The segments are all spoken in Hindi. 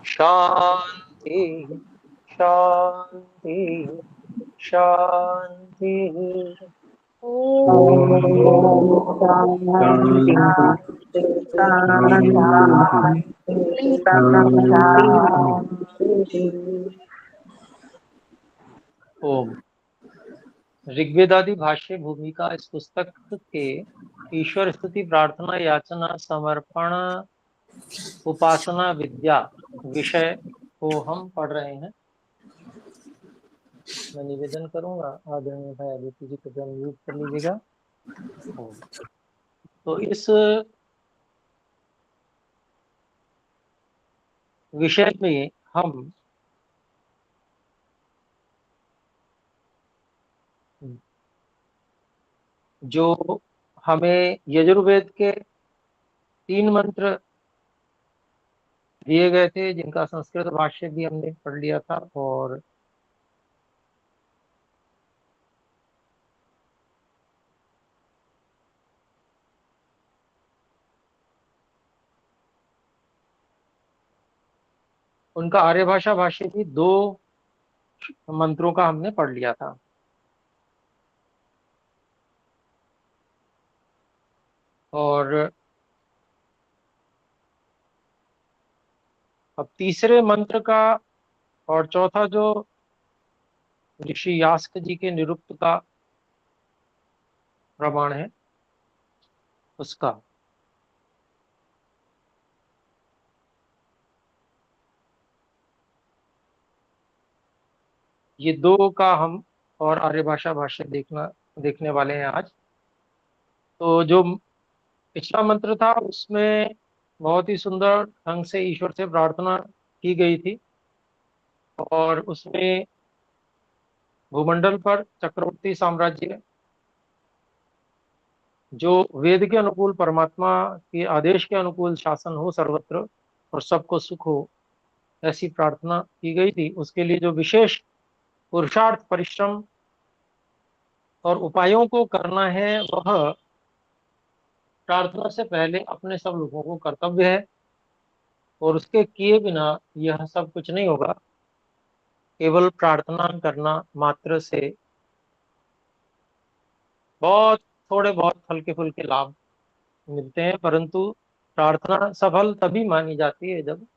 शांति शांति शांति। ओम शांति शांति शांति। ओम। ऋग्वेदादि भाष्य भूमिका इस पुस्तक के ईश्वर स्तुति प्रार्थना याचना समर्पण उपासना विद्या विषय को हम पढ़ रहे हैं। मैं निवेदन करूंगा आदरणीय भाई आदित्य जी कृपया म्यूट कर लीजिएगा। ओम। तो इस विषय में हम जो हमें यजुर्वेद के 3 मंत्र दिए गए थे जिनका संस्कृत भाष्य भी हमने पढ़ लिया था, और उनका आर्य भाषा भाष्य भी 2 मंत्रों का हमने पढ़ लिया था। और अब तीसरे मंत्र का और चौथा जो ऋषि यास्क जी के निरुक्त का प्रमाण है उसका ये 2 का हम और आर्य भाषा भाष्य देखने वाले हैं आज। तो जो पिछला मंत्र था उसमें बहुत ही सुंदर ढंग से ईश्वर से प्रार्थना की गई थी, और उसमें भूमंडल पर चक्रवर्ती साम्राज्य जो वेद के अनुकूल परमात्मा के आदेश के अनुकूल शासन हो सर्वत्र और सबको सुख हो, ऐसी प्रार्थना की गई थी। उसके लिए जो विशेष पुरुषार्थ परिश्रम और उपायों को करना है वह प्रार्थना से पहले अपने सब लोगों को कर्तव्य है, और उसके किए बिना यह सब कुछ नहीं होगा। केवल प्रार्थना करना मात्र से बहुत थोड़े बहुत हल्के फुल्के लाभ मिलते हैं, परंतु प्रार्थना सफल तभी मानी जाती है जब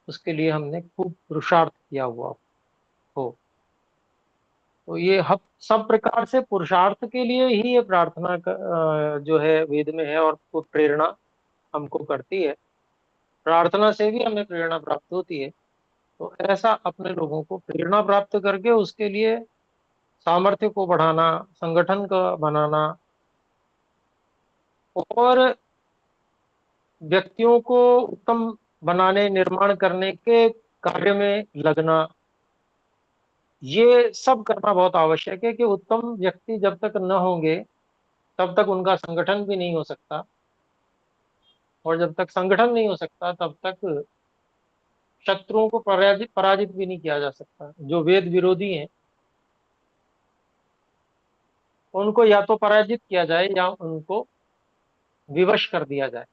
उसके लिए हमने खूब पुरुषार्थ किया हुआ हो। तो ये हम सब प्रकार से पुरुषार्थ के लिए ही ये प्रार्थना जो है वेद में है, और वो प्रेरणा हमको करती है। प्रार्थना से भी हमें प्रेरणा प्राप्त होती है। तो ऐसा अपने लोगों को प्रेरणा प्राप्त करके उसके लिए सामर्थ्य को बढ़ाना, संगठन का बनाना, और व्यक्तियों को उत्तम बनाने निर्माण करने के कार्य में लगना, ये सब करना बहुत आवश्यक है। कि उत्तम व्यक्ति जब तक न होंगे तब तक उनका संगठन भी नहीं हो सकता, और जब तक संगठन नहीं हो सकता तब तक शत्रुओं को पराजित पराजित भी नहीं किया जा सकता। जो वेद विरोधी हैं उनको या तो पराजित किया जाए या उनको विवश कर दिया जाए।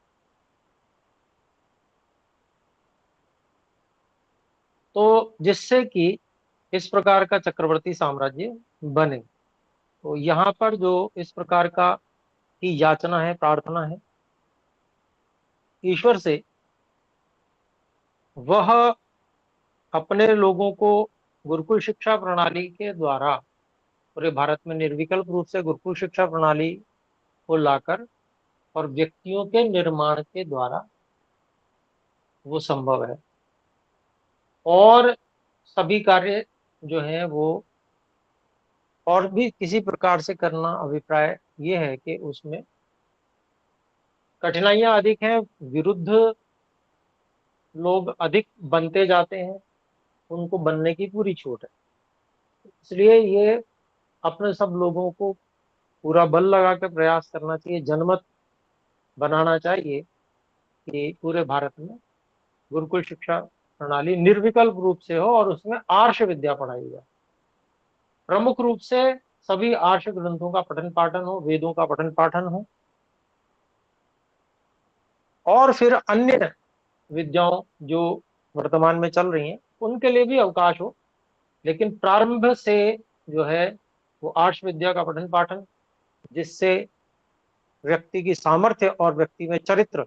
तो जिससे कि इस प्रकार का चक्रवर्ती साम्राज्य बने। तो यहाँ पर जो इस प्रकार का की याचना है, प्रार्थना है ईश्वर से, वह अपने लोगों को गुरुकुल शिक्षा प्रणाली के द्वारा पूरे भारत में निर्विकल्प रूप से गुरुकुल शिक्षा प्रणाली को लाकर और व्यक्तियों के निर्माण के द्वारा वो संभव है। और सभी कार्य जो है वो और भी किसी प्रकार से करना, अभिप्राय ये है कि उसमें कठिनाइयां अधिक हैं, विरुद्ध लोग अधिक बनते जाते हैं, उनको बनने की पूरी छूट है। इसलिए ये अपने सब लोगों को पूरा बल लगा के प्रयास करना चाहिए, जनमत बनाना चाहिए कि पूरे भारत में गुरुकुल शिक्षा प्रणाली निर्विकल्प रूप से हो और उसमें आर्ष विद्या पढ़ाई जाए। प्रमुख रूप से सभी आर्ष ग्रंथों का पठन पाठन हो, वेदों का पठन पाठन हो, और फिर अन्य विद्याओं जो वर्तमान में चल रही हैं उनके लिए भी अवकाश हो, लेकिन प्रारंभ से जो है वो आर्ष विद्या का पठन पाठन, जिससे व्यक्ति की सामर्थ्य और व्यक्ति में चरित्र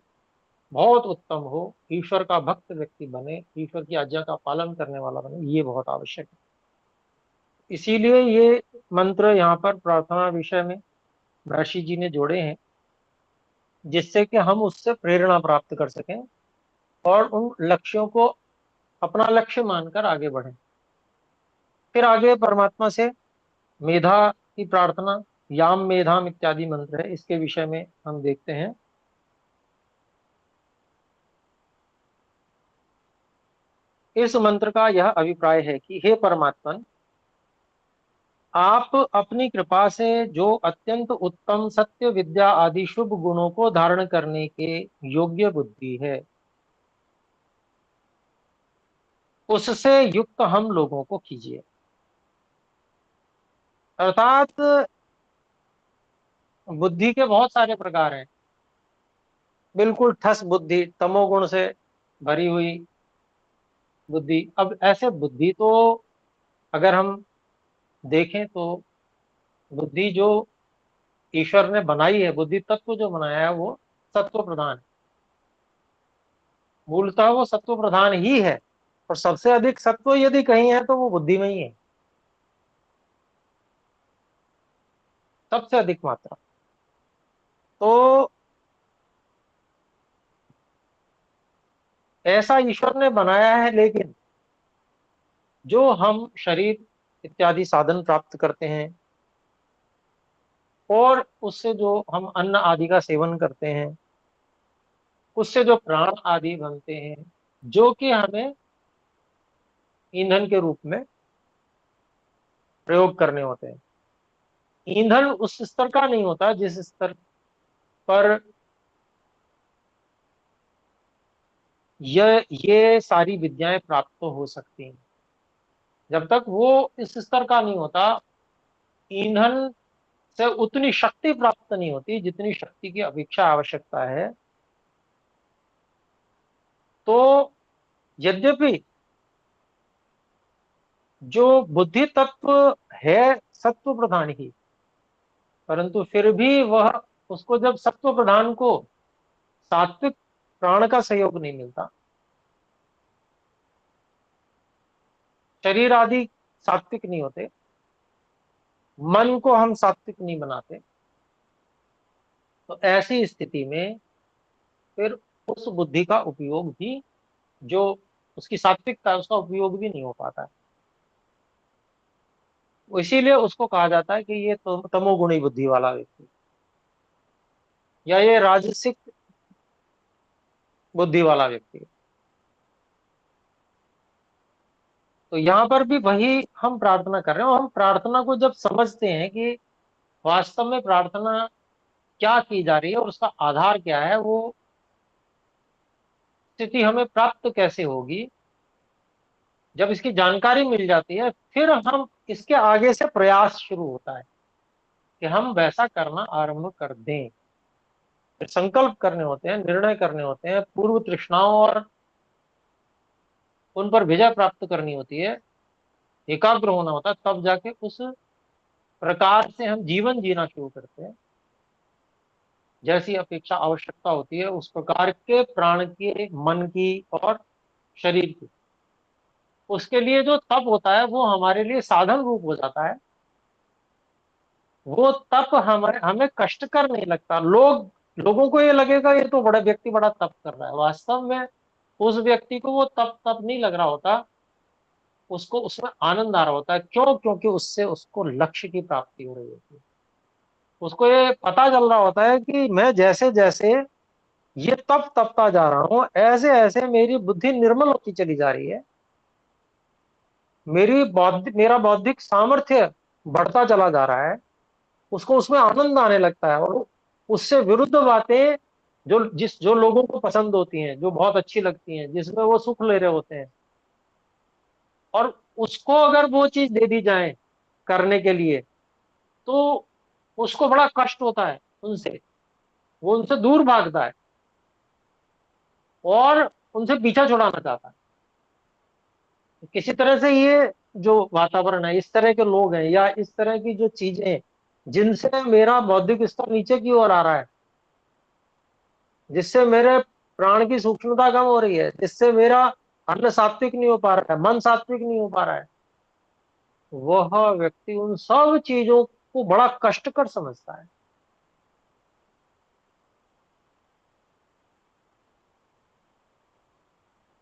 बहुत उत्तम हो, ईश्वर का भक्त व्यक्ति बने, ईश्वर की आज्ञा का पालन करने वाला बने, ये बहुत आवश्यक है। इसीलिए ये मंत्र यहाँ पर प्रार्थना विषय में महर्षि जी ने जोड़े हैं, जिससे कि हम उससे प्रेरणा प्राप्त कर सकें और उन लक्ष्यों को अपना लक्ष्य मानकर आगे बढ़ें। फिर आगे परमात्मा से मेधा की प्रार्थना, याम मेधाम इत्यादि मंत्र है, इसके विषय में हम देखते हैं। इस मंत्र का यह अभिप्राय है कि हे परमात्मा, आप अपनी कृपा से जो अत्यंत उत्तम सत्य विद्या आदि शुभ गुणों को धारण करने के योग्य बुद्धि है, उससे युक्त हम लोगों को कीजिए। अर्थात बुद्धि के बहुत सारे प्रकार हैं। बिल्कुल ठस बुद्धि, तमोगुण से भरी हुई बुद्धि। अब ऐसे बुद्धि तो अगर हम देखें तो बुद्धि जो ईश्वर ने बनाई है, बुद्धि तत्व जो बनाया है वो सत्व प्रधान है। मूलतः वो सत्व प्रधान ही है, और सबसे अधिक सत्व यदि कहीं है तो वो बुद्धि में ही है, सबसे अधिक मात्रा। तो ऐसा ईश्वर ने बनाया है, लेकिन जो हम शरीर इत्यादि साधन प्राप्त करते हैं और उससे जो हम अन्न आदि का सेवन करते हैं, उससे जो प्राण आदि बनते हैं, जो कि हमें ईंधन के रूप में प्रयोग करने होते हैं। ईंधन उस स्तर का नहीं होता जिस स्तर पर ये सारी विद्याएं प्राप्त तो हो सकती हैं। जब तक वो इस स्तर का नहीं होता, ईंधन से उतनी शक्ति प्राप्त नहीं होती जितनी शक्ति की अपेक्षा आवश्यकता है। तो यद्यपि जो बुद्धि तत्व है सत्व प्रधान ही, परंतु फिर भी वह, उसको जब सत्व प्रधान को सात्विक प्राण का सहयोग नहीं मिलता, शरीर आदि सात्विक नहीं होते, मन को हम सात्विक नहीं बनाते, तो ऐसी स्थिति में फिर उस बुद्धि का उपयोग भी, जो उसकी सात्विकता है उसका उपयोग भी नहीं हो पाता है। इसीलिए उसको कहा जाता है कि ये तमोगुणी बुद्धि वाला व्यक्ति, या ये राजसिक बुद्धि वाला व्यक्ति है। तो यहाँ पर भी वही हम प्रार्थना कर रहे हैं, और हम प्रार्थना को जब समझते हैं कि वास्तव में प्रार्थना क्या की जा रही है और उसका आधार क्या है, वो स्थिति हमें प्राप्त कैसे होगी, जब इसकी जानकारी मिल जाती है, फिर हम इसके आगे से प्रयास शुरू होता है कि हम वैसा करना आरंभ कर दें। फिर संकल्प करने होते हैं, निर्णय करने होते हैं, पूर्व तृष्णाओं और उन पर विजय प्राप्त करनी होती है, एकाग्र होना होता है, तब जाके उस प्रकार से हम जीवन जीना शुरू करते हैं, जैसी अपेक्षा आवश्यकता होती है उस प्रकार के प्राण के, मन की और शरीर की। उसके लिए जो तप होता है वो हमारे लिए साधन रूप हो जाता है। वो तप हमें हमें कष्टकर नहीं लगता। लोगों को ये लगेगा ये तो बड़ा व्यक्ति बड़ा तप कर रहा है, वास्तव में उस व्यक्ति को वो तप तप नहीं लग रहा होता, उसको उसमें आनंद आ रहा होता है। क्यों? क्योंकि उससे उसको लक्ष्य की प्राप्ति हो रही होती है। उसको ये पता चल रहा होता है कि मैं जैसे जैसे ये तप तपता जा रहा हूं, ऐसे ऐसे मेरी बुद्धि निर्मल होती चली जा रही है, मेरा बौद्धिक सामर्थ्य बढ़ता चला जा रहा है। उसको उसमें आनंद आने लगता है, और उससे विरुद्ध बातें जो लोगों को पसंद होती हैं, जो बहुत अच्छी लगती हैं, जिसमें वो सुख ले रहे होते हैं, और उसको अगर वो चीज दे दी जाए करने के लिए, तो उसको बड़ा कष्ट होता है उनसे, वो उनसे दूर भागता है और उनसे पीछा छुड़ाना चाहता है। किसी तरह से ये जो वातावरण है, इस तरह के लोग हैं, या इस तरह की जो चीजें हैं, जिनसे मेरा बौद्धिक स्तर नीचे की ओर आ रहा है, जिससे मेरे प्राण की सूक्ष्मता कम हो रही है, जिससे मेरा अन्न सात्विक नहीं हो पा रहा है, मन सात्विक नहीं हो पा रहा है, वह व्यक्ति उन सब चीजों को बड़ा कष्टकर समझता है।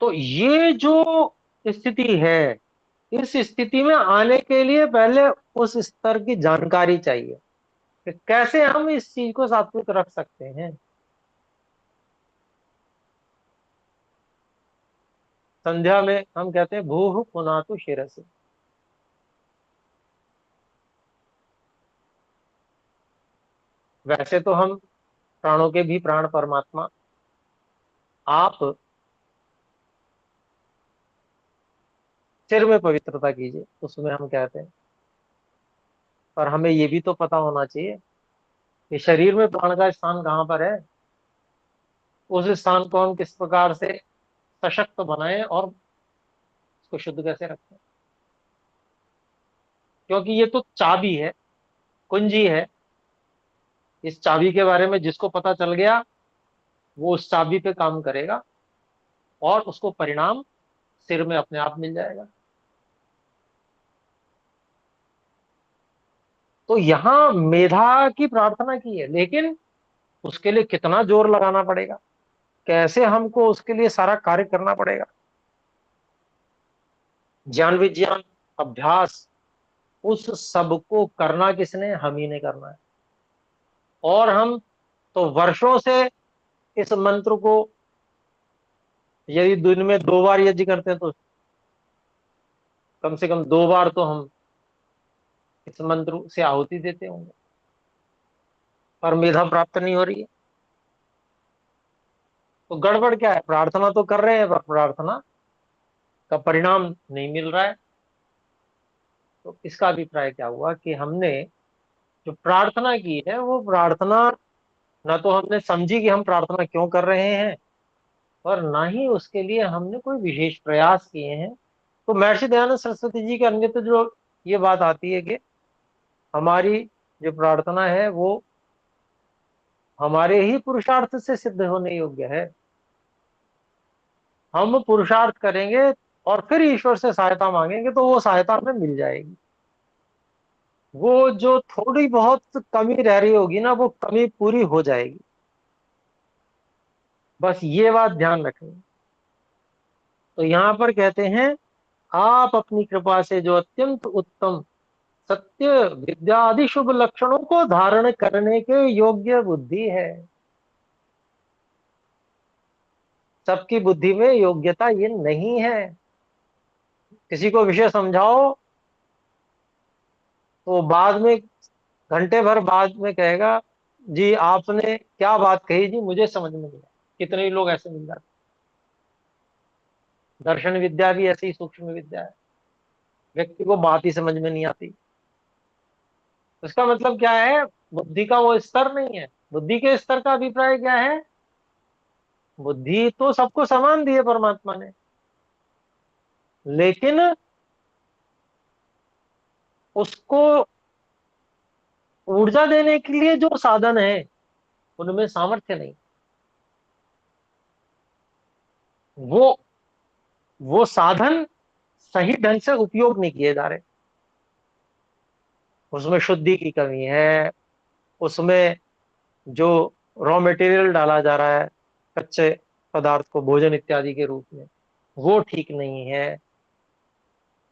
तो ये जो स्थिति है, इस स्थिति में आने के लिए पहले उस स्तर की जानकारी चाहिए कि कैसे हम इस चीज को सात्विक रख सकते हैं। संध्या में हम कहते हैं भूः पुनातु शिरसि। वैसे तो हम प्राणों के भी प्राण परमात्मा, आप सिर में पवित्रता कीजिए, उसमें हम कहते हैं। पर हमें ये भी तो पता होना चाहिए कि शरीर में प्राण का स्थान कहाँ पर है, उस स्थान को हम किस प्रकार से सशक्त बनाएं और उसको शुद्ध कैसे रखें। क्योंकि ये तो चाबी है, कुंजी है। इस चाबी के बारे में जिसको पता चल गया, वो उस चाबी पे काम करेगा और उसको परिणाम सिर में अपने आप मिल जाएगा। तो यहां मेधा की प्रार्थना की है, लेकिन उसके लिए कितना जोर लगाना पड़ेगा, कैसे हमको उसके लिए सारा कार्य करना पड़ेगा। ज्ञान विज्ञान, अभ्यास, उस सब को करना किसने, हम ही ने करना है। और हम तो वर्षों से इस मंत्र को, यदि दिन में 2 बार यज्ञ करते हैं तो कम से कम 2 बार तो हम इस मंत्र से आहुति देते होंगे, पर मेधा प्राप्त नहीं हो रही है। तो गड़बड़ क्या है, प्रार्थना तो कर रहे हैं पर प्रार्थना का परिणाम नहीं मिल रहा है। तो इसका अभिप्राय क्या हुआ कि हमने जो प्रार्थना की है, वो प्रार्थना ना तो हमने समझी कि हम प्रार्थना क्यों कर रहे हैं, और ना ही उसके लिए हमने कोई विशेष प्रयास किए हैं। तो महर्षि दयानंद सरस्वती जी के अन्यत्र जो ये बात आती है कि हमारी जो प्रार्थना है वो हमारे ही पुरुषार्थ से सिद्ध होने योग्य है। हम पुरुषार्थ करेंगे और फिर ईश्वर से सहायता मांगेंगे तो वो सहायता हमें मिल जाएगी। वो जो थोड़ी बहुत कमी रह रही होगी ना, वो कमी पूरी हो जाएगी। बस ये बात ध्यान रखें। तो यहां पर कहते हैं, आप अपनी कृपा से जो अत्यंत उत्तम सत्य विद्या आदि शुभ लक्षणों को धारण करने के योग्य बुद्धि है। सबकी बुद्धि में योग्यता ये नहीं है। किसी को विषय समझाओ तो बाद में, घंटे भर बाद में कहेगा, जी आपने क्या बात कही जी, मुझे समझ में नहीं आया। कितने ही लोग ऐसे मिल जाते हैं। दर्शन विद्या भी ऐसी ही सूक्ष्म विद्या है, व्यक्ति को बात ही समझ में नहीं आती। उसका मतलब क्या है, बुद्धि का वो स्तर नहीं है। बुद्धि के स्तर का अभिप्राय क्या है, बुद्धि तो सबको समान दी है परमात्मा ने, लेकिन उसको ऊर्जा देने के लिए जो साधन है, उनमें सामर्थ्य नहीं। वो वो साधन सही ढंग से उपयोग नहीं किए जा रहे। उसमें शुद्धि की कमी है, उसमें जो रॉ मटेरियल डाला जा रहा है, कच्चे पदार्थ को भोजन इत्यादि के रूप में, वो ठीक नहीं है।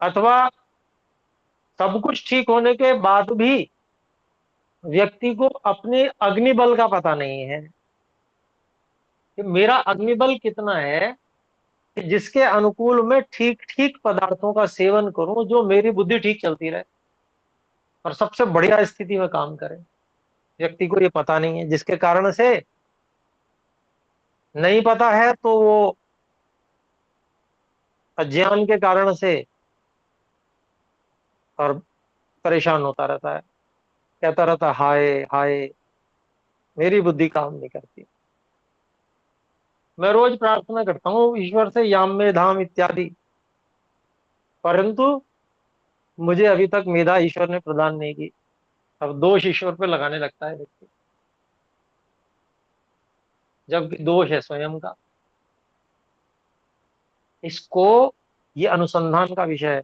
अथवा सब कुछ ठीक होने के बाद भी व्यक्ति को अपने अग्निबल का पता नहीं है कि मेरा अग्निबल कितना है, कि जिसके अनुकूल में ठीक ठीक पदार्थों का सेवन करूं, जो मेरी बुद्धि ठीक चलती रहे और सबसे बढ़िया स्थिति में काम करे। व्यक्ति को ये पता नहीं है, जिसके कारण से, नहीं पता है तो वो अज्ञान के कारण से और परेशान होता रहता है, कहता रहता है, हाय हाय मेरी बुद्धि काम नहीं करती। मैं रोज प्रार्थना करता हूँ ईश्वर से, याम में धाम इत्यादि, परंतु मुझे अभी तक मेधा ईश्वर ने प्रदान नहीं की। अब दोष ईश्वर पे लगाने लगता है व्यक्ति, जबकि दोष है स्वयं का। इसको, ये अनुसंधान का विषय है।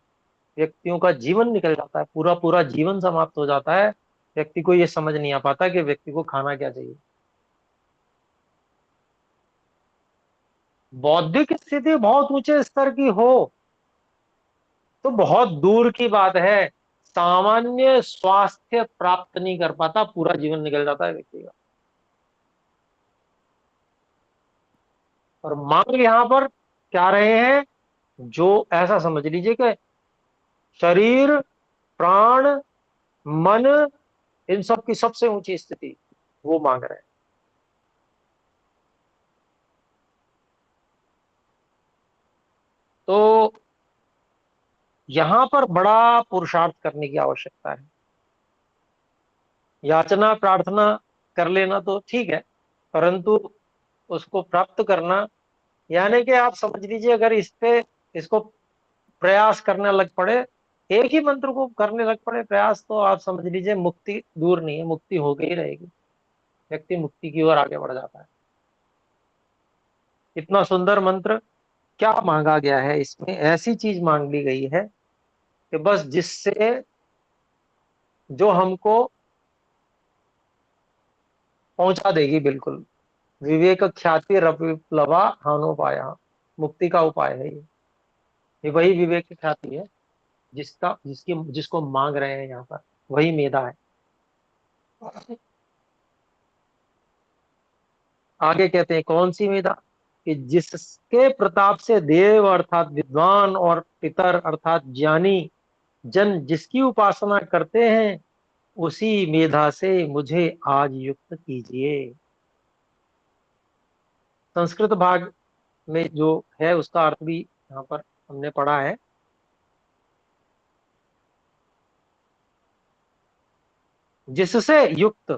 व्यक्तियों का जीवन निकल जाता है, पूरा पूरा जीवन समाप्त हो जाता है, व्यक्ति को ये समझ नहीं आ पाता कि व्यक्ति को खाना क्या चाहिए। बौद्धिक स्थिति बहुत ऊंचे स्तर की हो तो बहुत दूर की बात है, सामान्य स्वास्थ्य प्राप्त नहीं कर पाता, पूरा जीवन निकल जाता है व्यक्ति का। और मांग यहां पर क्या रहे हैं, जो ऐसा समझ लीजिए कि शरीर, प्राण, मन, इन सब की सबसे ऊंची स्थिति वो मांग रहे हैं। तो यहां पर बड़ा पुरुषार्थ करने की आवश्यकता है। याचना प्रार्थना कर लेना तो ठीक है, परंतु उसको प्राप्त करना, यानी कि आप समझ लीजिए, अगर इस पे इसको प्रयास करने लग पड़े, एक ही मंत्र को करने लग पड़े प्रयास, तो आप समझ लीजिए मुक्ति दूर नहीं है, मुक्ति होके ही रहेगी। व्यक्ति मुक्ति की ओर आगे बढ़ जाता है। इतना सुंदर मंत्र, क्या मांगा गया है इसमें, ऐसी चीज मांग ली गई है कि बस जिससे, जो हमको पहुंचा देगी बिल्कुल। विवेक ख्याति रविप्लवा हानोपाया, मुक्ति का उपाय है ये वही विवेक ख्याति है, जिसका जिसकी जिसको मांग रहे हैं यहाँ पर, वही मेधा है। आगे कहते हैं कौन सी मेधा, कि जिसके प्रताप से देव अर्थात विद्वान और पितर अर्थात ज्ञानी जन जिसकी उपासना करते हैं, उसी मेधा से मुझे आज युक्त कीजिए। संस्कृत भाग में जो है उसका अर्थ भी यहाँ पर हमने पढ़ा है। जिससे युक्त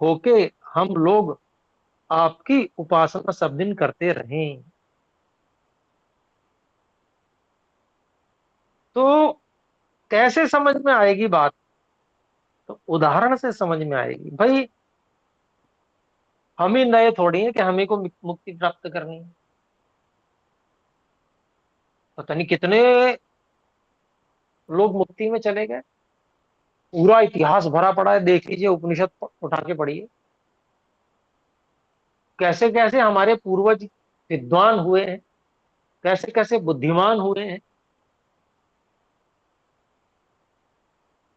होके हम लोग आपकी उपासना सब दिन करते रहें। तो कैसे समझ में आएगी बात, तो उदाहरण से समझ में आएगी भाई। हम ही नए थोड़ी हैं कि हमें को मुक्ति प्राप्त करनी है। पता नहीं कितने लोग मुक्ति में चले गए, पूरा इतिहास भरा पड़ा है, देख लीजिए, उपनिषद उठा के पढ़िए, कैसे कैसे हमारे पूर्वज विद्वान हुए हैं, कैसे कैसे बुद्धिमान हुए हैं,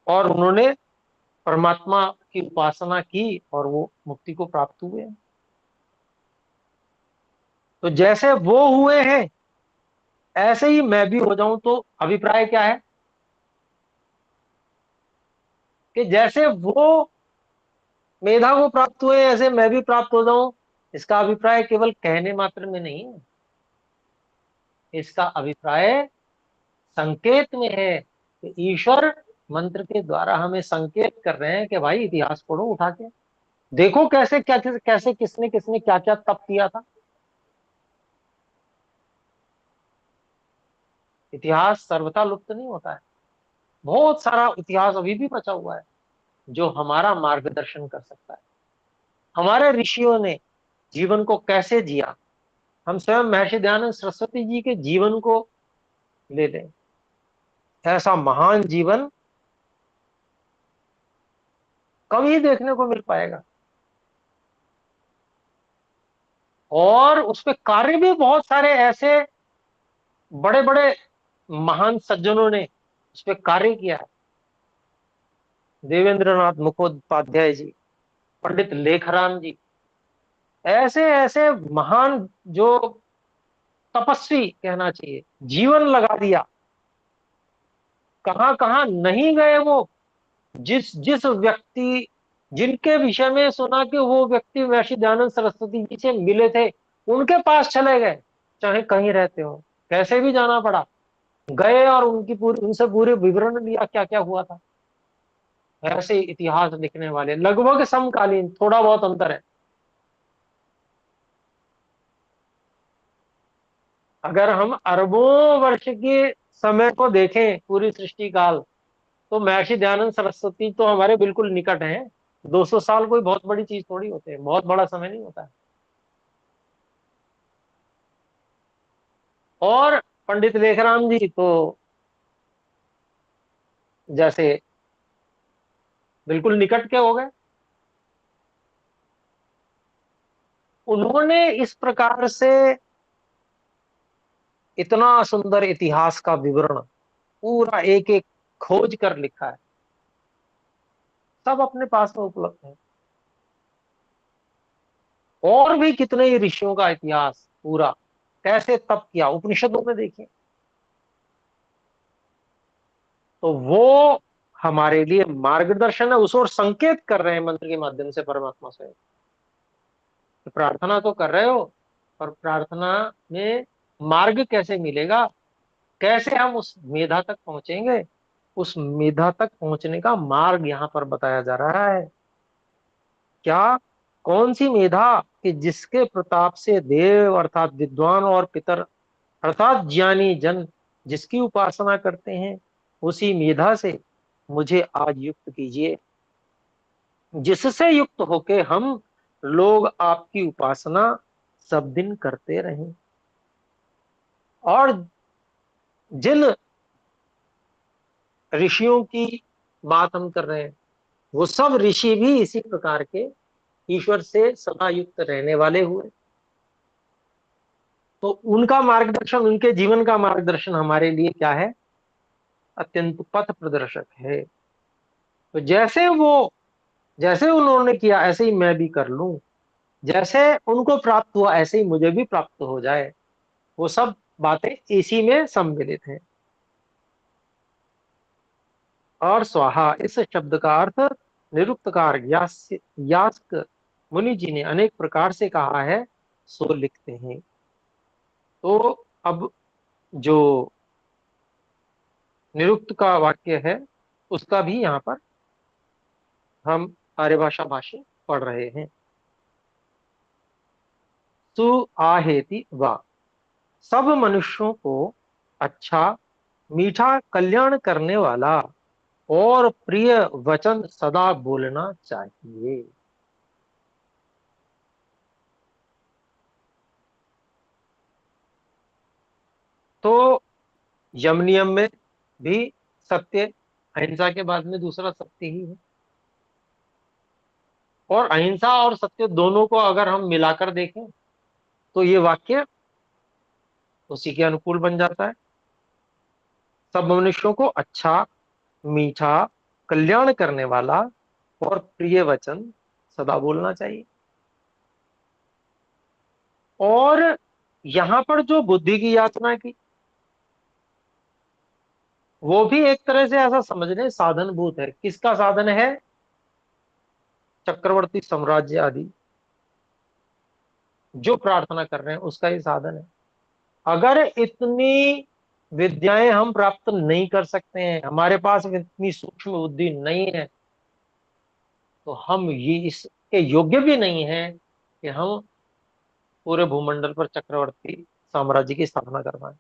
और उन्होंने परमात्मा की उपासना की और वो मुक्ति को प्राप्त हुए हैं। तो जैसे वो हुए हैं ऐसे ही मैं भी हो जाऊं, तो अभिप्राय क्या है, कि जैसे वो मेधा को प्राप्त हुए ऐसे मैं भी प्राप्त हो जाऊं। इसका अभिप्राय केवल कहने मात्र में नहीं है, इसका अभिप्राय संकेत में है, कि ईश्वर मंत्र के द्वारा हमें संकेत कर रहे हैं कि भाई इतिहास पढ़ो उठा के, देखो कैसे क्या कैसे किसने किसने क्या क्या तप किया था। इतिहास सर्वथा लुप्त नहीं होता है, बहुत सारा इतिहास अभी भी बचा हुआ है जो हमारा मार्गदर्शन कर सकता है। हमारे ऋषियों ने जीवन को कैसे जिया, हम स्वयं महर्षि दयानंद सरस्वती जी के जीवन को ले लें, ऐसा महान जीवन कम ही देखने को मिल पाएगा। और उसपे कार्य भी बहुत सारे ऐसे बड़े बड़े महान सज्जनों ने उस पर कार्य किया है। देवेंद्र नाथ मुखोपाध्याय जी, पंडित लेखराम जी, ऐसे ऐसे महान, जो तपस्वी कहना चाहिए, जीवन लगा दिया, कहां कहां नहीं गए वो। जिस जिस व्यक्ति, जिनके विषय में सुना कि वो व्यक्ति महर्षि दयानंद सरस्वती जी से मिले थे, उनके पास चले गए, चाहे कहीं रहते हो, कैसे भी जाना पड़ा, गए और उनकी पूरी उनसे पूरे विवरण लिया क्या क्या हुआ था। ऐसे इतिहास लिखने वाले लगभग समकालीन, थोड़ा बहुत अंतर है। अगर हम अरबों वर्ष के समय को देखें, पूरी सृष्टि काल, तो महर्षि दयानंद सरस्वती तो हमारे बिल्कुल निकट हैं। 200 साल कोई बहुत बड़ी चीज थोड़ी होते हैं, बहुत बड़ा समय नहीं होता है। और पंडित लेखराम जी तो जैसे बिल्कुल निकट के हो गए। उन्होंने इस प्रकार से इतना सुंदर इतिहास का विवरण पूरा एक एक खोज कर लिखा है, सब अपने पास में उपलब्ध है। और भी कितने ही ऋषियों का इतिहास पूरा, कैसे तप किया, उपनिषदों में देखिए। तो वो हमारे लिए मार्गदर्शन है, उस ओर संकेत कर रहे हैं मंत्र के माध्यम से परमात्मा से। तो प्रार्थना तो कर रहे हो, पर प्रार्थना में मार्ग कैसे मिलेगा, कैसे हम उस मेधा तक पहुंचेंगे, उस मेधा तक पहुंचने का मार्ग यहाँ पर बताया जा रहा है। क्या, कौन सी मेधा, कि जिसके प्रताप से देव अर्थात विद्वान और पितर अर्थात ज्ञानी जन जिसकी उपासना करते हैं, उसी मेधा से मुझे आज युक्त कीजिए, जिससे युक्त होके हम लोग आपकी उपासना सब दिन करते रहें। और जिन ऋषियों की बात हम कर रहे हैं, वो सब ऋषि भी इसी प्रकार के ईश्वर से सदा युक्त रहने वाले हुए। तो उनका मार्गदर्शन, उनके जीवन का मार्गदर्शन हमारे लिए क्या है, अत्यंत पथ प्रदर्शक है। तो जैसे उन्होंने किया ऐसे ही मैं भी कर लूं, जैसे उनको प्राप्त हुआ ऐसे ही मुझे भी प्राप्त हो जाए, वो सब बातें इसी में सम्मिलित हैं। और स्वाहा इस शब्द का अर्थ निरुक्तकार यास्क मुनि जी ने अनेक प्रकार से कहा है, सो लिखते हैं। तो अब जो निरुक्त का वाक्य है, उसका भी यहाँ पर हम आर्यभाषा भाषी पढ़ रहे हैं। सु आहेति वा, सब मनुष्यों को अच्छा, मीठा, कल्याण करने वाला और प्रिय वचन सदा बोलना चाहिए। तो यम नियम में भी सत्य, अहिंसा के बाद में दूसरा सत्य ही है। और अहिंसा और सत्य दोनों को अगर हम मिलाकर देखें, तो ये वाक्य उसी के अनुकूल बन जाता है। सब मनुष्यों को अच्छा, मीठा, कल्याण करने वाला और प्रिय वचन सदा बोलना चाहिए। और यहां पर जो बुद्धि की याचना की, वो भी एक तरह से ऐसा समझ लें साधनभूत है। किसका साधन है, चक्रवर्ती साम्राज्य आदि जो प्रार्थना कर रहे हैं उसका ही साधन है। अगर इतनी विद्याएं हम प्राप्त नहीं कर सकते हैं, हमारे पास इतनी सूक्ष्म बुद्धि नहीं है, तो हम ये इसके योग्य भी नहीं है कि हम पूरे भूमंडल पर चक्रवर्ती साम्राज्य की स्थापना कर पाए।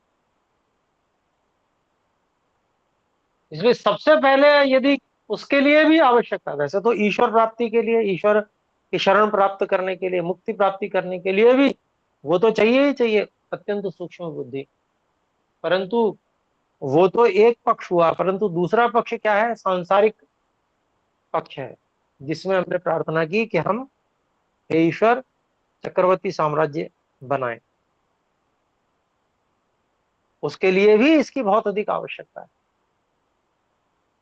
इसलिए सबसे पहले यदि उसके लिए भी आवश्यकता, वैसे तो ईश्वर प्राप्ति के लिए, ईश्वर की शरण प्राप्त करने के लिए, मुक्ति प्राप्ति करने के लिए भी वो तो चाहिए ही चाहिए, अत्यंत सूक्ष्म बुद्धि। परंतु वो तो एक पक्ष हुआ, परंतु दूसरा पक्ष क्या है, सांसारिक पक्ष है, जिसमें हमने प्रार्थना की कि हम हे ईश्वर चक्रवर्ती साम्राज्य बनाए। उसके लिए भी इसकी बहुत अधिक आवश्यकता है,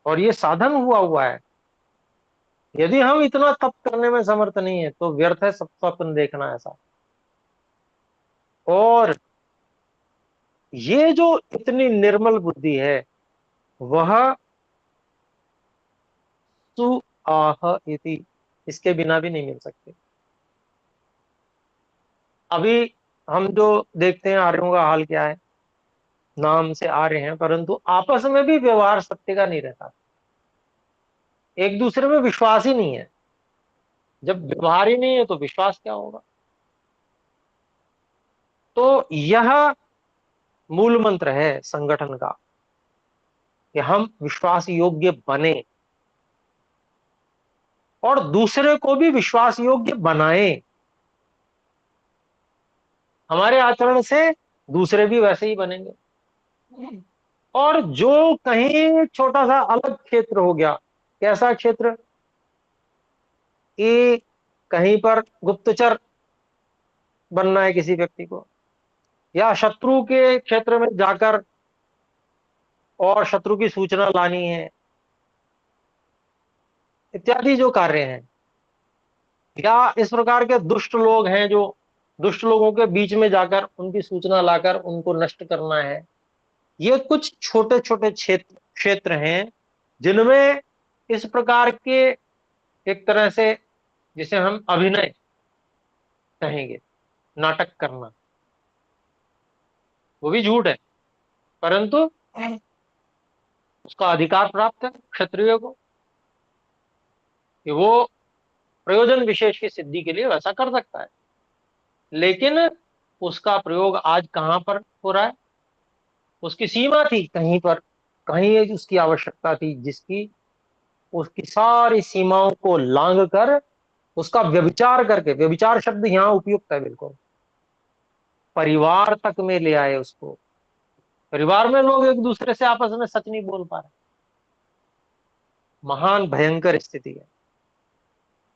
और ये साधन हुआ है। यदि हम इतना तप करने में समर्थ नहीं है, तो व्यर्थ है सब स्वप्न देखना ऐसा। और ये जो इतनी निर्मल बुद्धि है, वह सु आह इति, इसके बिना भी नहीं मिल सकती। अभी हम जो देखते हैं आर्यों का हाल क्या है, नाम से आ रहे हैं परंतु आपस में भी व्यवहार सत्य का नहीं रहता, एक दूसरे में विश्वास ही नहीं है। जब व्यवहार ही नहीं है तो विश्वास क्या होगा। तो यह मूल मंत्र है संगठन का, कि हम विश्वास योग्य बने और दूसरे को भी विश्वास योग्य बनाएं। हमारे आचरण से दूसरे भी वैसे ही बनेंगे। और जो कहीं छोटा सा अलग क्षेत्र हो गया, कैसा क्षेत्र कि कहीं पर गुप्तचर बनना है किसी व्यक्ति को, या शत्रु के क्षेत्र में जाकर और शत्रु की सूचना लानी है, इत्यादि जो कार्य हैं, या इस प्रकार के दुष्ट लोग हैं जो दुष्ट लोगों के बीच में जाकर उनकी सूचना लाकर उनको नष्ट करना है, ये कुछ छोटे छोटे क्षेत्र क्षेत्र हैं जिनमें इस प्रकार के, एक तरह से जिसे हम अभिनय कहेंगे, नाटक करना, वो भी झूठ है, परंतु उसका अधिकार प्राप्त है क्षत्रिय को कि वो प्रयोजन विशेष की सिद्धि के लिए वैसा कर सकता है। लेकिन उसका प्रयोग आज कहां पर हो रहा है? उसकी सीमा थी कहीं पर, कहीं उसकी आवश्यकता थी जिसकी, उसकी सारी सीमाओं को लांघ कर उसका व्यभिचार करके, व्यभिचार शब्द यहां उपयुक्त है बिल्कुल, परिवार तक में ले आए उसको। परिवार में लोग एक दूसरे से आपस में सच नहीं बोल पा रहे, महान भयंकर स्थिति है।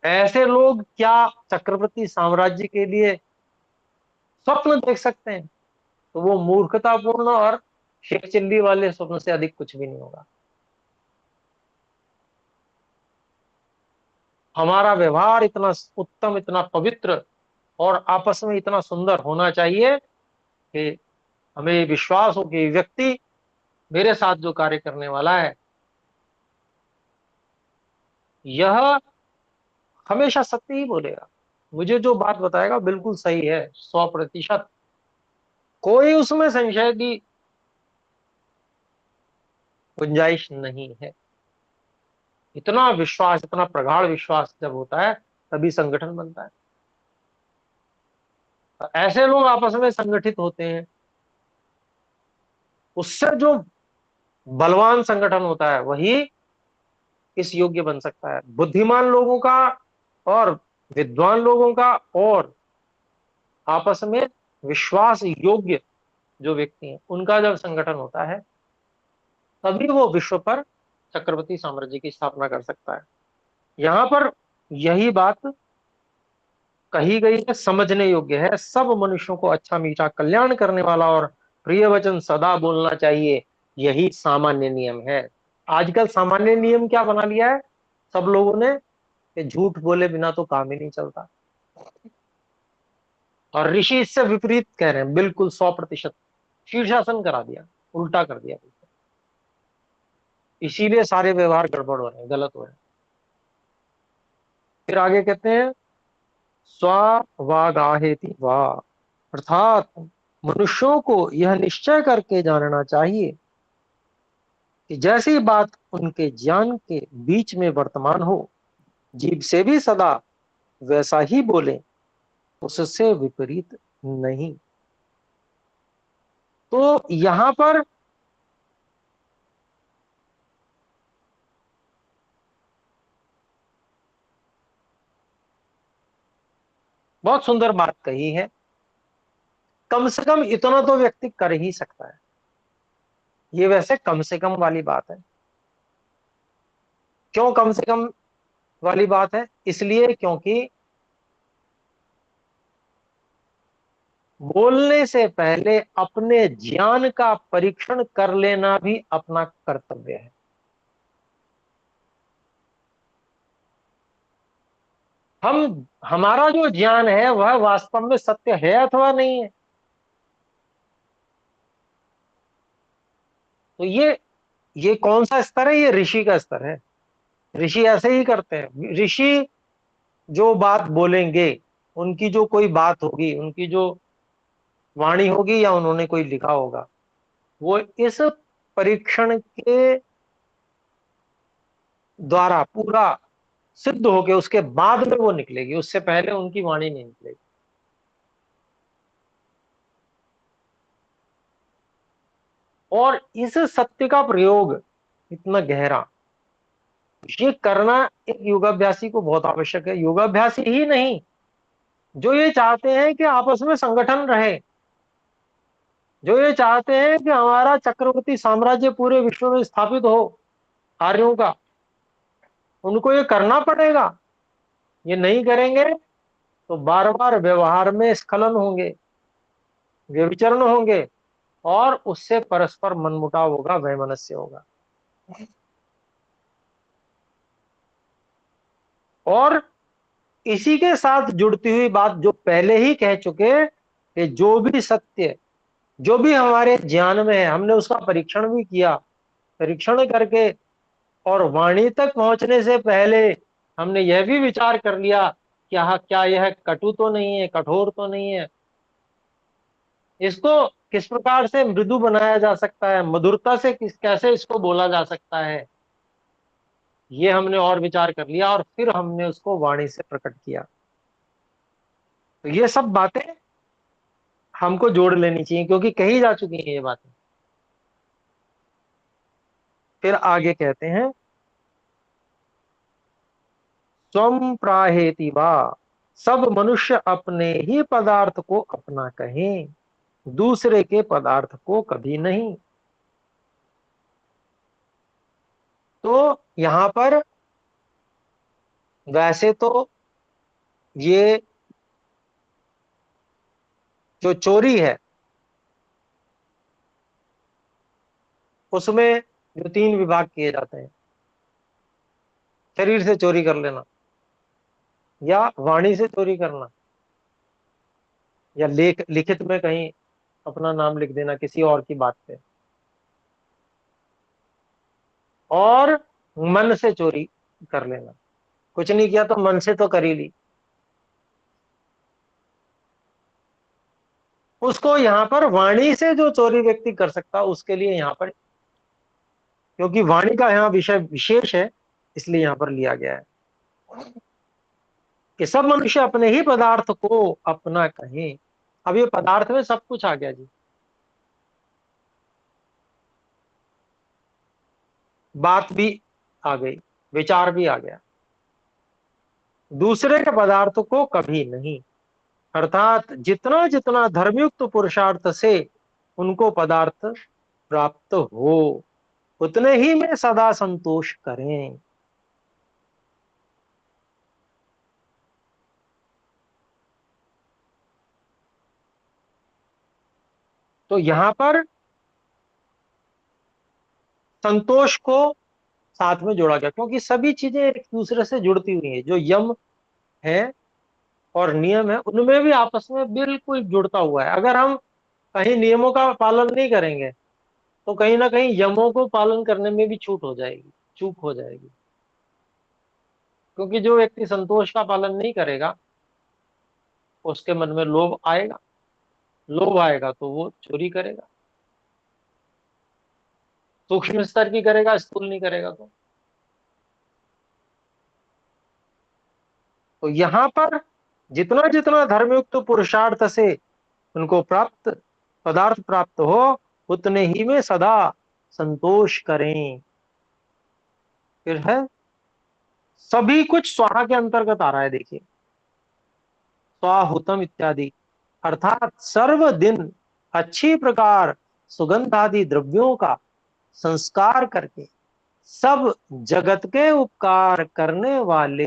ऐसे लोग क्या चक्रवर्ती साम्राज्य के लिए स्वप्न देख सकते हैं? तो वो मूर्खतापूर्ण और शेख चिल्ली वाले स्वप्न से अधिक कुछ भी नहीं होगा। हमारा व्यवहार इतना उत्तम, इतना पवित्र और आपस में इतना सुंदर होना चाहिए कि हमें विश्वास हो कि व्यक्ति मेरे साथ जो कार्य करने वाला है यह हमेशा सत्य ही बोलेगा, मुझे जो बात बताएगा बिल्कुल सही है, 100%, कोई उसमें संशय की गुंजाइश नहीं है। इतना विश्वास, इतना प्रगाढ़ विश्वास जब होता है तभी संगठन बनता है। तो ऐसे लोग आपस में संगठित होते हैं, उससे जो बलवान संगठन होता है वही इस योग्य बन सकता है। बुद्धिमान लोगों का और विद्वान लोगों का और आपस में विश्वास योग्य जो व्यक्ति हैं उनका जब संगठन होता है तभी वो विश्व पर चक्रवर्ती साम्राज्य की स्थापना कर सकता है। यहां पर यही बात कही गई है, समझने योग्य है। सब मनुष्यों को अच्छा मीठा कल्याण करने वाला और प्रिय वचन सदा बोलना चाहिए, यही सामान्य नियम है। आजकल सामान्य नियम क्या बना लिया है सब लोगों ने, कि झूठ बोले बिना तो काम ही नहीं चलता। और ऋषि इससे विपरीत कह रहे हैं, बिल्कुल 100% शीर्षासन करा दिया, उल्टा कर दिया। इसीलिए सारे व्यवहार गड़बड़ हो रहे हैं, गलत हो रहे हैं। फिर आगे कहते हैं स्वावागाहेति वा, अर्थात मनुष्यों को यह निश्चय करके जानना चाहिए कि जैसी बात उनके ज्ञान के बीच में वर्तमान हो, जीभ से भी सदा वैसा ही बोले, उससे विपरीत नहीं। तो यहां पर बहुत सुंदर बात कही है। कम से कम इतना तो व्यक्ति कर ही सकता है। ये वैसे कम से कम वाली बात है। क्यों कम से कम वाली बात है? इसलिए क्योंकि बोलने से पहले अपने ज्ञान का परीक्षण कर लेना भी अपना कर्तव्य है। हमारा जो ज्ञान है वह वास्तव में सत्य है अथवा नहीं है, तो ये कौन सा स्तर है? ये ऋषि का स्तर है। ऋषि ऐसे ही करते हैं। ऋषि जो बात बोलेंगे, उनकी जो कोई बात होगी, उनकी जो वाणी होगी या उन्होंने कोई लिखा होगा, वो इस परीक्षण के द्वारा पूरा सिद्ध होके उसके बाद में वो निकलेगी, उससे पहले उनकी वाणी नहीं निकलेगी। और इस सत्य का प्रयोग इतना गहरा, ये करना एक योगाभ्यासी को बहुत आवश्यक है। योगाभ्यासी ही नहीं, जो ये चाहते हैं कि आपस में संगठन रहे, जो ये चाहते हैं कि हमारा चक्रवर्ती साम्राज्य पूरे विश्व में स्थापित हो आर्यों का, उनको ये करना पड़ेगा। ये नहीं करेंगे तो बार बार व्यवहार में स्खलन होंगे, व्यभिचरण होंगे, और उससे परस्पर मनमुटाव होगा, वैमनस्य होगा। और इसी के साथ जुड़ती हुई बात जो पहले ही कह चुके कि जो भी सत्य, जो भी हमारे ज्ञान में है, हमने उसका परीक्षण भी किया। परीक्षण करके और वाणी तक पहुंचने से पहले हमने यह भी विचार कर लिया कि हाँ, क्या यह कटु तो नहीं है, कठोर तो नहीं है, इसको किस प्रकार से मृदु बनाया जा सकता है, मधुरता से कैसे इसको बोला जा सकता है, ये हमने और विचार कर लिया, और फिर हमने उसको वाणी से प्रकट किया। तो ये सब बातें हमको जोड़ लेनी चाहिए, क्योंकि कही जा चुकी हैं ये बातें। फिर आगे कहते हैं, स्वम प्राहेति वा, सब मनुष्य अपने ही पदार्थ को अपना कहें, दूसरे के पदार्थ को कभी नहीं। तो यहां पर वैसे तो ये जो चोरी है, उसमें जो तीन विभाग किए जाते हैं, शरीर से चोरी कर लेना, या वाणी से चोरी करना, या लिखित में कहीं अपना नाम लिख देना किसी और की बात पे, और मन से चोरी कर लेना। कुछ नहीं किया तो मन से तो कर ही ली। उसको यहाँ पर वाणी से जो चोरी व्यक्ति कर सकता, उसके लिए यहाँ पर, क्योंकि वाणी का यहाँ विषय विशेष है, इसलिए यहाँ पर लिया गया है कि सब मनुष्य अपने ही पदार्थ को अपना कहें। अब ये पदार्थ में सब कुछ आ गया जी, बात भी आ गई, विचार भी आ गया। दूसरे के पदार्थ को कभी नहीं, अर्थात जितना जितना धर्मयुक्त पुरुषार्थ से उनको पदार्थ प्राप्त हो, उतने ही में सदा संतोष करें। तो यहां पर संतोष को साथ में जोड़ा गया, क्योंकि सभी चीजें एक दूसरे से जुड़ती हुई हैं। जो यम है और नियम है, उनमें भी आपस में बिल्कुल जुड़ता हुआ है। अगर हम कहीं नियमों का पालन नहीं करेंगे, तो कहीं ना कहीं यमों को पालन करने में भी छूट हो जाएगी, चूक हो जाएगी। क्योंकि जो व्यक्ति संतोष का पालन नहीं करेगा, उसके मन में लोभ आएगा, लोभ आएगा तो वो चोरी करेगा, सूक्ष्म स्तर की करेगा, स्थूल नहीं करेगा। तो यहां पर जितना जितना धर्मयुक्त पुरुषार्थ से उनको प्राप्त पदार्थ प्राप्त हो, उतने ही में सदा संतोष करें। फिर है, सभी कुछ स्वाहा के अंतर्गत आ रहा है, देखिए, स्वाहुतम इत्यादि, अर्थात सर्व दिन अच्छी प्रकार सुगंध आदि द्रव्यों का संस्कार करके सब जगत के उपकार करने वाले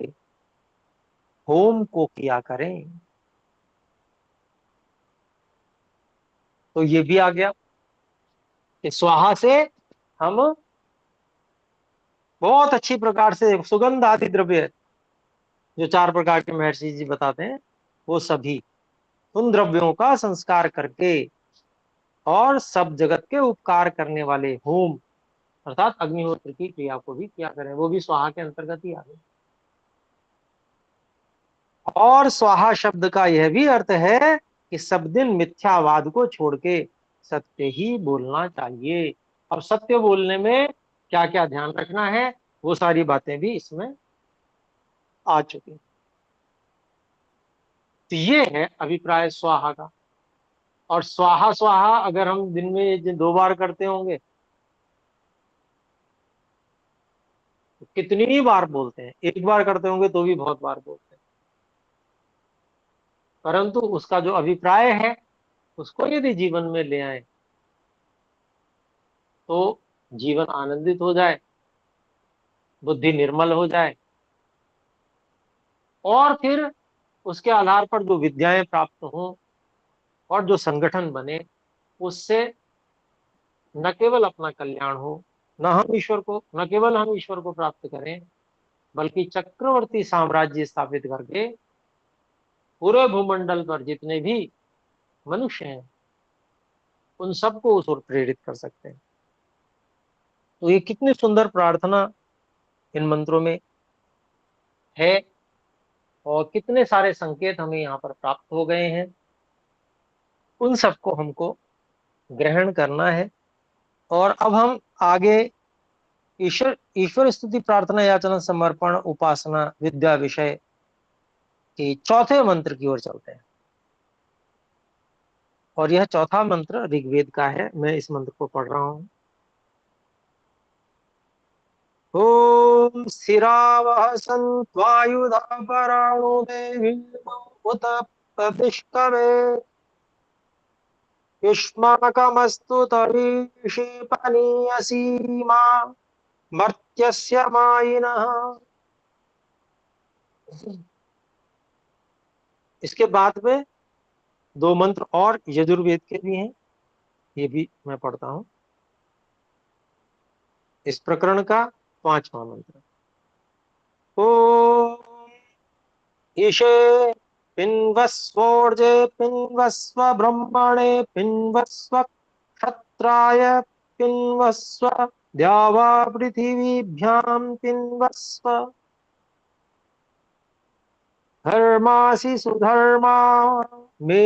होम को किया करें। तो ये भी आ गया कि स्वाहा से हम बहुत अच्छी प्रकार से सुगंध आदि द्रव्य, जो चार प्रकार के महर्षि जी बताते हैं, वो सभी उन द्रव्यों का संस्कार करके और सब जगत के उपकार करने वाले होम, अर्थात अग्निहोत्र की क्रिया को भी किया करें। वो भी स्वाहा के अंतर्गत ही आ गए। और स्वाहा शब्द का यह भी अर्थ है कि सब दिन मिथ्यावाद को छोड़ के सत्य ही बोलना चाहिए। अब सत्य बोलने में क्या क्या ध्यान रखना है, वो सारी बातें भी इसमें आ चुकी हैं। तो ये है अभिप्राय स्वाहा का। और स्वाहा स्वाहा अगर हम दिन में 2 बार करते होंगे, तो कितनी बार बोलते हैं, एक बार करते होंगे तो भी बहुत बार बोलते हैं, परंतु उसका जो अभिप्राय है उसको यदि जीवन में ले आए तो जीवन आनंदित हो जाए, बुद्धि निर्मल हो जाए, और फिर उसके आधार पर जो विद्याएं प्राप्त हों और जो संगठन बने, उससे न केवल अपना कल्याण हो, न केवल हम ईश्वर को प्राप्त करें, बल्कि चक्रवर्ती साम्राज्य स्थापित करके पूरे भूमंडल पर जितने भी मनुष्य हैं उन सबको उस ओर प्रेरित कर सकते हैं। तो ये कितनी सुंदर प्रार्थना इन मंत्रों में है, और कितने सारे संकेत हमें यहाँ पर प्राप्त हो गए हैं, उन सबको हमको ग्रहण करना है। और अब हम आगे ईश्वर ईश्वर स्तुति प्रार्थना याचना समर्पण उपासना विद्या विषय के चौथे मंत्र की ओर चलते हैं। और यह चौथा मंत्र ऋग्वेद का है, मैं इस मंत्र को पढ़ रहा हूं। ओम स्थिरावः सन्त्वायुधा पराणो देवी उत प्रतिष्ठवे युष्माकमस्तु तरीषि पनीयसीमा मर्त्यस्य मायिनः। इसके बाद में दो मंत्र और यजुर्वेद के भी हैं, ये भी मैं पढ़ता हूं। इस प्रकरण का पांचवा मंत्र। ओम ईशे पिन्वस्वोर्जे पिन्वस्व ब्रह्मणे पिन्वस्व क्षत्राय पिन्वस्व द्यावा पृथिवीभ्यां पिन्वस्व धर्मासि सुधर्मा मे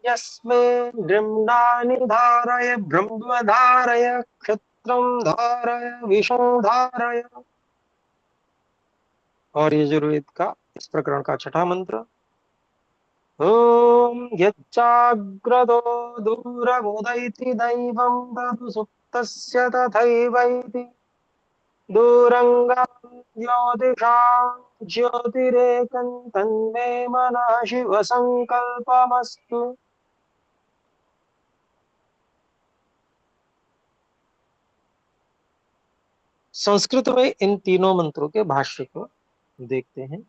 यस्मे गृह्णानि धारय ब्रह्म धारय क्षत्रं धारय विषं धारय। और यजुर्वेद का इस प्रकरण का छठा मंत्र। ओम यच्चाग्रदो दूरमुदैति दैवं तदु सुप्तस्य तथैवैति दूरंगां ज्योतिषां ज्योतिरेकं तन्मे मनः शिव संकल्पमस्तु। संस्कृत में इन तीनों मंत्रों के भाष्य को देखते हैं।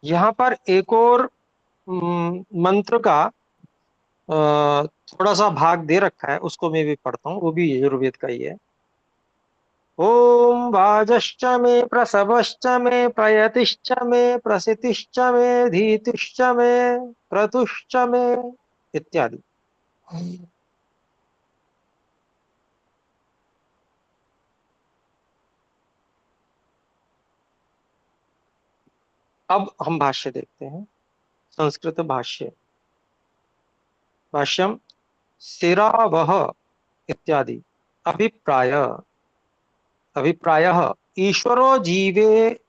यहाँ पर एक और मंत्र का थोड़ा सा भाग दे रखा है, उसको मैं भी पढ़ता हूँ, वो भी यजुर्वेद का ही है। ओम वाजश्च मे प्रसवश्च मे प्रयतिश्च मे प्रसितिश्च मे धीतिश्च मे क्रतुश्च मे इत्यादि। अब हम भाष्य देखते हैं। संस्कृत भाष्य। भाष्यम सिरावह इत्यादि। अभिप्राय अभिप्रायः ईश्वरो जीवे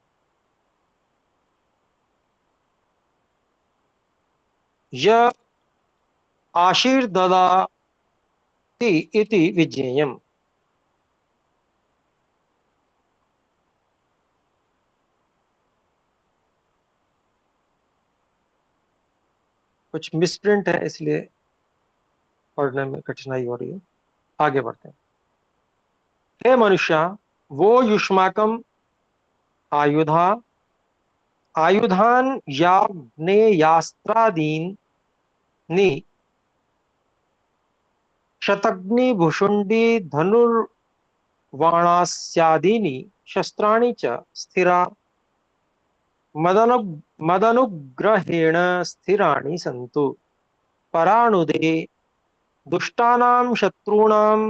य आशीर्ददाति इति विज्ञेयम्। कुछ मिसप्रिंट है इसलिए पढ़ने में कठिनाई हो रही है, आगे बढ़ते हैं। हे मनुष्य, वो युष्माकम आयुधा आयुधान याग्नेयास्त्रादीनि शतग्नि भुषुंडी धनुर्वाणास्यादीनि शस्त्राणि च स्थिरा मदनु मदनुग्रहेण स्थिराणि सन्तु पराणुदे दुष्टानां शत्रूणां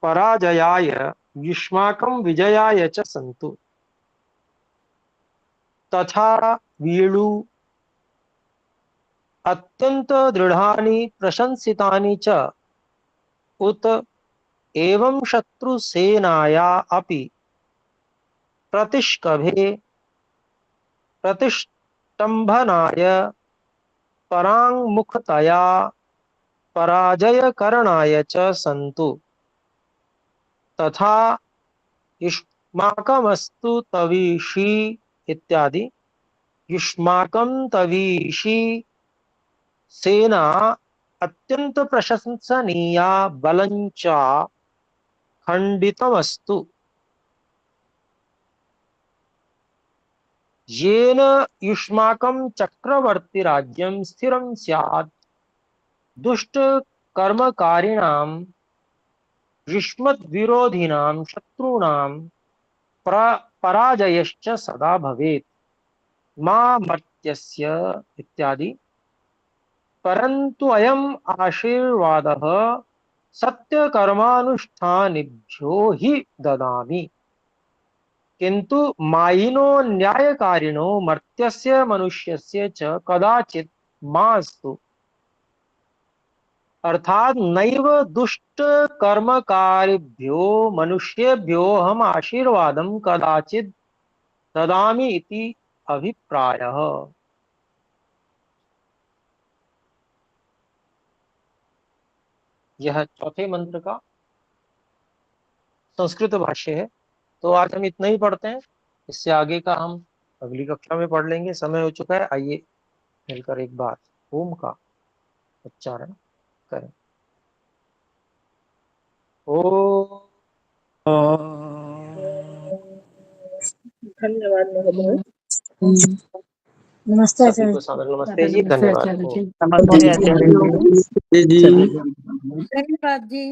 पराजयाय युष्माकं विजयाय च सन्तु तथा वीळु अत्यंत दृढ़ानि प्रशंसितानि च उत एवं शत्रुसेनाया अपि प्रतिष्कभे स्तंभनाय पराङ्मुखतया पराजयकरणाय च सन्तु तथा युष्माकमस्तु तवीषी इत्यादि। युष्माकं तवीषी सेना अत्यंत प्रशंसनीया बलञ्च खण्डितमस्तु येन युष्माकं चक्रवर्तिराज्यं स्थिरं स्यात् दुष्टकर्मकारिणां युष्मद्विरोधिनां शत्रूणां पराजयश्च सदा भवेत् मामर्त्यस्य इत्यादि। परन्तु अयम् आशीर्वादः सत्यकर्मानुष्ठानिभ्यो हि ददामि, किन्तु मायिनो न्यायकारिणो मर्त्यस्य मनुष्यस्य च कदाचित् मास्तु। अर्थात नैव दुष्ट कर्मकारिभ्यो मनुष्येभ्यो हम आशीर्वादं कदाचित् ददामि इति अभिप्रायः। यह चौथे मंत्र का संस्कृत भाष्य है। तो आज हम इतना ही पढ़ते हैं, इससे आगे का हम अगली कक्षा में पढ़ लेंगे। समय हो चुका है, आइए मिलकर एक बार ओम का उच्चारण करें। ओ धन्यवाद महोदय। नमस्ते सभी आचार्य को जी। सादर नमस्ते जी, धन्यवाद। नमस्ते आचार्य जी। धन्यवाद जी।